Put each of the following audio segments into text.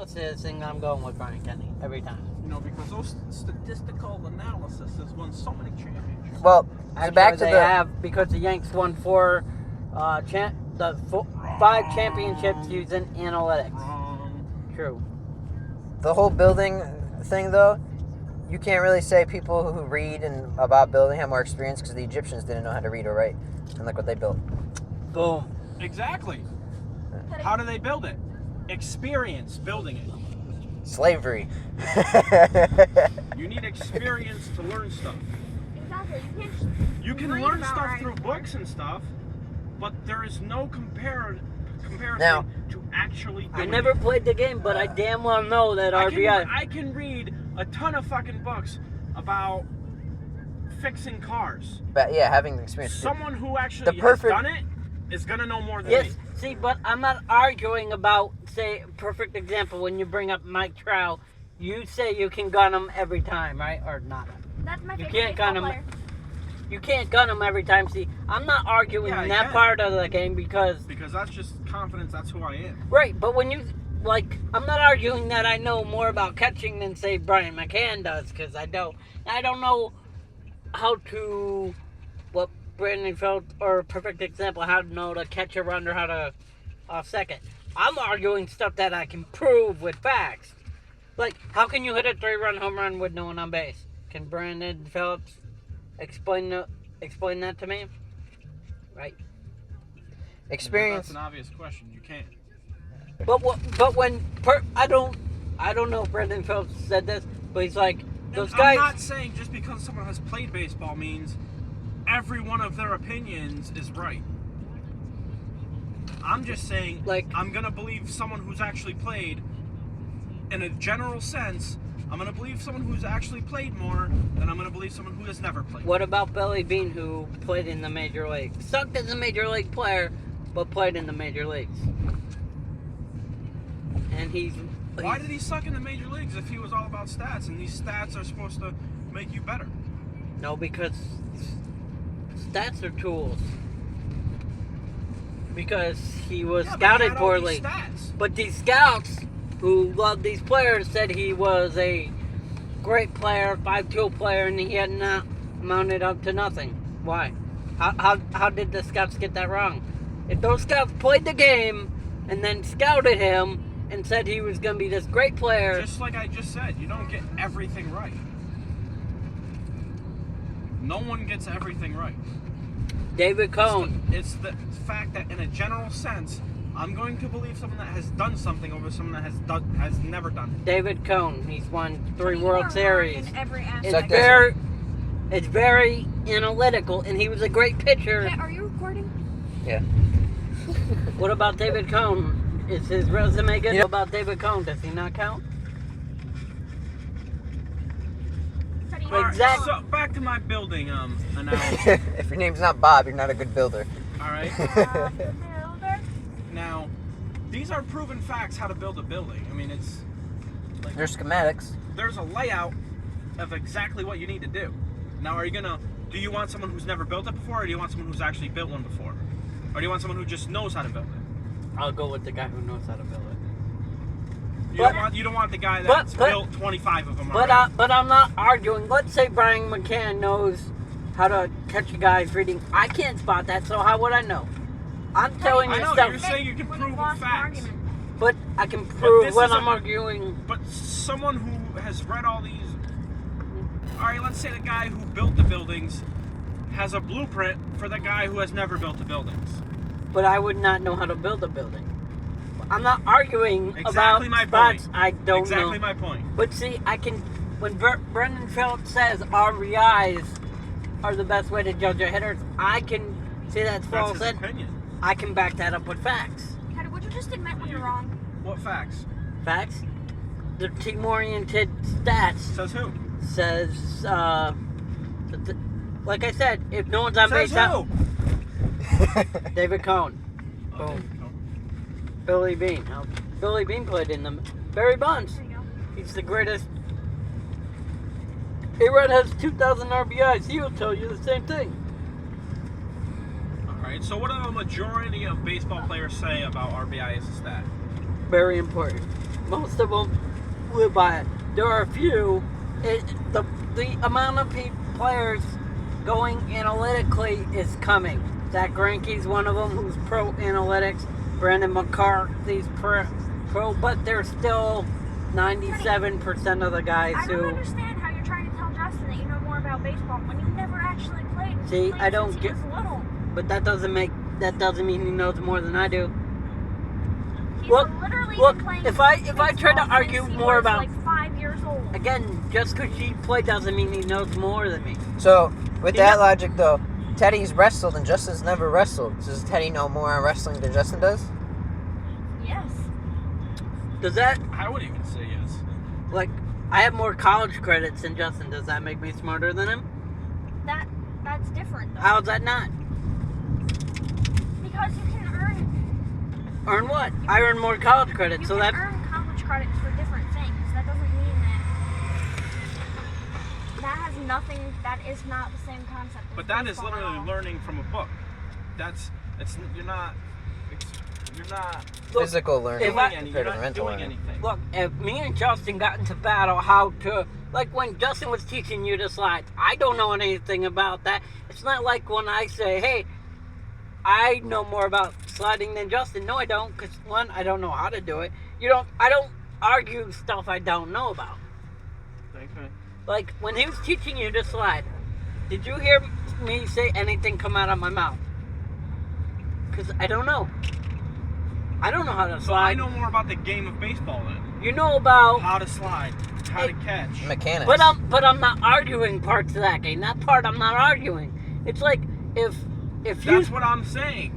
analysis, and I'm going with Brian Kenny every time. Because those statistical analysis has won so many championships. Well, Actually, back to they the have, because the Yanks won 5 championships using analytics. Wrong. True. the whole building thing, though. You can't really say people who read and about building have more experience because the Egyptians didn't know how to read or write, and look what they built. Boom. Exactly. How do they build it? Experience building it. Slavery. You need experience to learn stuff. Exactly. You can read learn about stuff right through here. books and stuff, but there is no comparison Now- to actually I doing never it. played the game, but I damn well know that I RBI. can read a ton of fucking books about fixing cars. But yeah, having the experience. Someone who actually The perfect- has done it is gonna know more than Yes, me. see, but I'm not arguing about, say, perfect example, when you bring up Mike Trout, you say you can gun him every time, right? Or not. That's my You favorite can't gun baseball him. player. You can't gun him every time. See, I'm not arguing Yeah, you that can. part of the game because, Because that's just confidence. That's who I am. right, but when you, like, I'm not arguing that I know more about catching than, say, Brian McCann does, because I don't know how to, what Brandon felt, or a perfect example, how to know to catch a run or how to second. I'm arguing stuff that I can prove with facts. Like, how can you hit a 3-run home run with no one on base? Can Brandon Phillips explain that to me? Right. Experience. That's an obvious question. You can't. I don't know if Brandon Phillips said this, but he's like, those And guys. I'm not saying just because someone has played baseball means every one of their opinions is right. I'm just saying, Like- I'm gonna believe someone who's actually played. In a general sense, I'm gonna believe someone who's actually played more than I'm gonna believe someone who has never played. What about Billy Bean, who played in the major leagues? Sucked as a major league player, but played in the major leagues. And Why did he suck in the major leagues if he was all about stats? And these stats are supposed to make you better. No, because stats are tools. Because he was Yeah, but he scouted had all poorly. these stats. But these scouts who loved these players said he was a great player, 5-tool player, and he had not mounted up to nothing. Why? How did the scouts get that wrong? If those scouts played the game and then scouted him and said he was going to be this great player, Just like I just said, you don't get everything right. No one gets everything right. David Cohn. It's the fact that in a general sense, I'm going to believe someone that has done something over someone that has never done it. David Cohn. He's won 3 You are World wrong Series. in every It's aspect. very analytical, and he was a great pitcher. Okay, are you recording? Yeah. What about David Cohn? Is his resume good? You know- What about David Cohn? Does he not count? Freddie, Well, Alright, exactly. so back to my building analogy. If your name's not Bob, you're not a good builder. All right. builder. Now, these are proven facts how to build a building. I mean, it's like There's schematics. there's a layout of exactly what you need to do. Now, do you want someone who's never built it before, or do you want someone who's actually built one before? Or do you want someone who just knows how to build it? I'll go with the guy who knows how to build it. You don't want the guy that's built 25 of them already. But I'm not arguing. Let's say Brian McCann knows how to catch a guy's reading. I can't spot that, so how would I know? I'm telling I you know, stuff, you're saying you can When prove you lost an facts. argument. but I can prove this when is a- I'm arguing. But someone who has read all these... All right, let's say the guy who built the buildings has a blueprint for the guy who has never built the buildings. But I would not know how to build a building. I'm not arguing Exactly about my spots point. I don't Exactly know. my point. But see, I can. When Brendan Phillips says RBIs are the best way to judge a hitter, I can say that's That's false. his And opinion. I can back that up with facts. Kenny, would you just admit when you're wrong? What facts? Facts. The team-oriented stats Says who? says, like I said, if no one's on Says base, who? David Cohn, Oh, Boom. Billy Bean. Now, Billy Bean played in them. Barry Bonds. There you go. He's the greatest. A-Rod has 2,000 RBIs. He will tell you the same thing. All right. So, what do a majority of baseball players say about RBI as a stat? Very important. Most of them live by it. There are a few. The amount of players going analytically is coming. Zach Greinke's one of them who's pro analytics. Brandon McCarthy's pro, but there's still 97% of the guys I don't who. understand how you're trying to tell Justin that you know more about baseball when you never actually played. See, Played I don't since he get- was little. But that doesn't mean he knows more than I do. He's Look, literally look, been playing if I try to baseball argue since he more was, about- like 5 years old. Again, just because she played doesn't mean he knows more than me. So, with Yeah. that logic, though, Teddy's wrestled and Justin's never wrestled. Does Teddy know more on wrestling than Justin does? Yes. Does that, I would even say yes. like, I have more college credits than Justin. Does that make me smarter than him? That's different though. How's that not? Because you can Earn what? I earn more college you credits, so can that. earn college credits for different things. That doesn't mean that has nothing. That is not the same concept. As But that is baseball at literally all. learning from a book. You're not Look, Physical learning if I- compared to mental doing learning. anything. Look, if me and Justin got into battle, how to. Like when Justin was teaching you to slide, I don't know anything about that. It's not like when I say, hey, I know more about sliding than Justin. No, I don't, because one, I don't know how to do it. I don't argue stuff I don't know about. Okay. Like when he was teaching you to slide, did you hear me say anything come out of my mouth? Because I don't know. I don't know how to So I slide. know more about the game of baseball then. You know about. How to slide, how to catch. Mechanics. But I'm not arguing parts of that game. That part I'm not arguing. It's like if you. That's what I'm saying.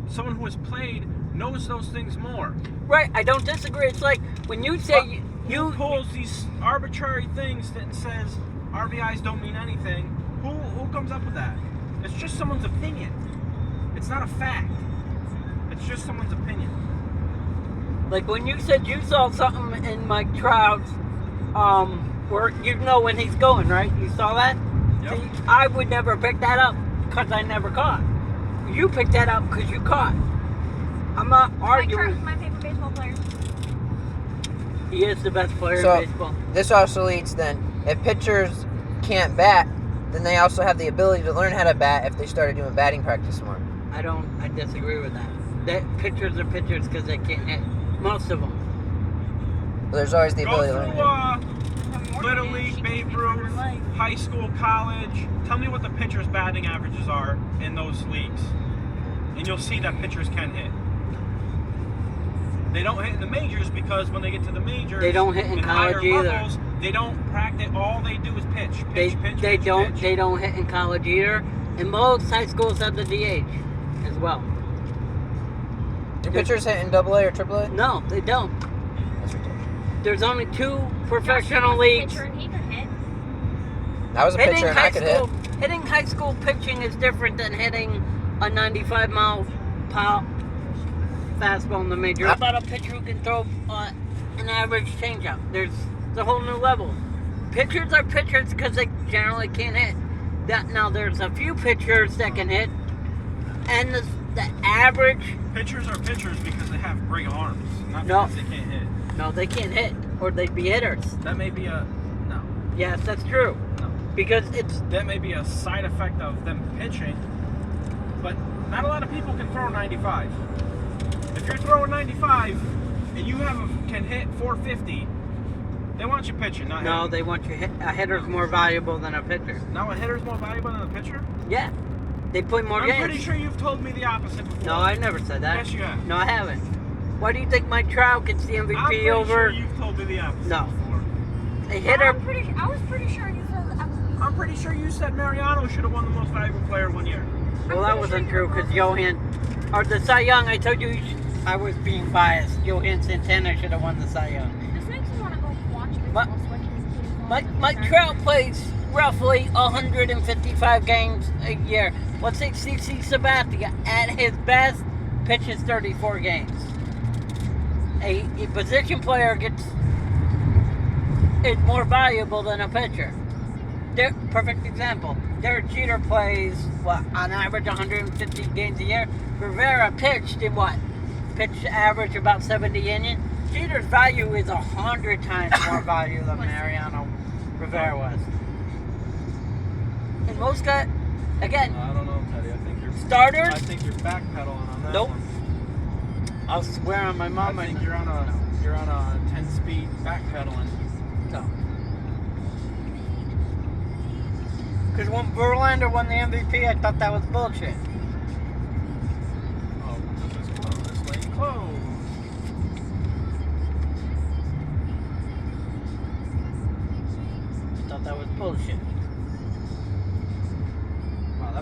Someone who has played knows those things more. Right, I don't disagree. It's like when you say But you. who pulls these arbitrary things that says RBIs don't mean anything? Who comes up with that? It's just someone's opinion. It's not a fact. It's just someone's opinion. Like when you said you saw something in Mike Trout's, where you know when he's going, right? You saw that? Yep. See, I would never pick that up because I never caught. You picked that up because you caught. I'm not Mike Trout is arguing. my favorite baseball player. He is the best player So- in baseball. This also leads then, if pitchers can't bat, then they also have the ability to learn how to bat if they started doing batting practice more. I disagree with that. That pitchers are pitchers because they can't hit. Most of them. But there's always the Go ability to learn. through More Little than League, she Babe can hit for her Ruth, life. high school, college. Tell me what the pitchers' batting averages are in those leagues. And you'll see that pitchers can hit. They don't hit in the majors because when they get to the majors, They don't hit in college higher either. levels, they don't practice. All they do is pitch, They pitch, pitch, they pitch, don't pitch. they don't hit in college either. And most high schools have the DH as well. Do pitchers hit in AA or AAA? No, they don't. That's ridiculous. There's only two Justin professional was a leagues. pitcher and he could hit. I was a Hitting pitcher and I high could hit. school hitting high school pitching is different than hitting a 95-mile fastball in the major. How about a pitcher who can throw an average changeup? There's a whole new level. Pitchers are pitchers because they generally can't hit. Now there's a few pitchers that can hit, and the average. Pitchers are pitchers because they have great arms, not No. because they can't hit. No, they can't hit, or they'd be hitters. That may be a no, Yes, that's true. no. Because it's That may be a side effect of them pitching, but not a lot of people can throw 95. If you're throwing 95 and you can hit 450, they want you pitching, not no, hitting. they want you a hitter's more valuable than a pitcher. Now a hitter's more valuable than a pitcher? Yeah, they play more I'm games. pretty sure you've told me the opposite before. No, I never said that. Yes, you have. No, I haven't. Why do you think Mike Trout gets the I'm MVP pretty over sure you've told me the opposite No. before. a hitter? I was pretty sure you said. I'm pretty sure you said Mariano should have won the most valuable player one year. Well, that wasn't true because or the Cy Young. I told you I was being biased. Johan Santana should have won the Cy Young. This makes me want to go watch baseball Mike- so I can Mike Trout plays roughly 155 games a year. Let's say CC Sabathia at his best pitches 34 games. A position player is more valuable than a pitcher. Perfect example. Derek Jeter plays on average 150 games a year. Rivera pitched in pitch average about 70 innings. Jeter's value is 100 times more value than Mariano Rivera was. And most guys, again, I don't know, Teddy. I think you're starters. I think you're backpedaling on that Nope. one. I'll swear on my mom. I think you're on a 10-speed backpedaling. No. Because when Verlander won the MVP, I thought that was bullshit. Oh, this is closed. This lane closed. I thought that was bullshit.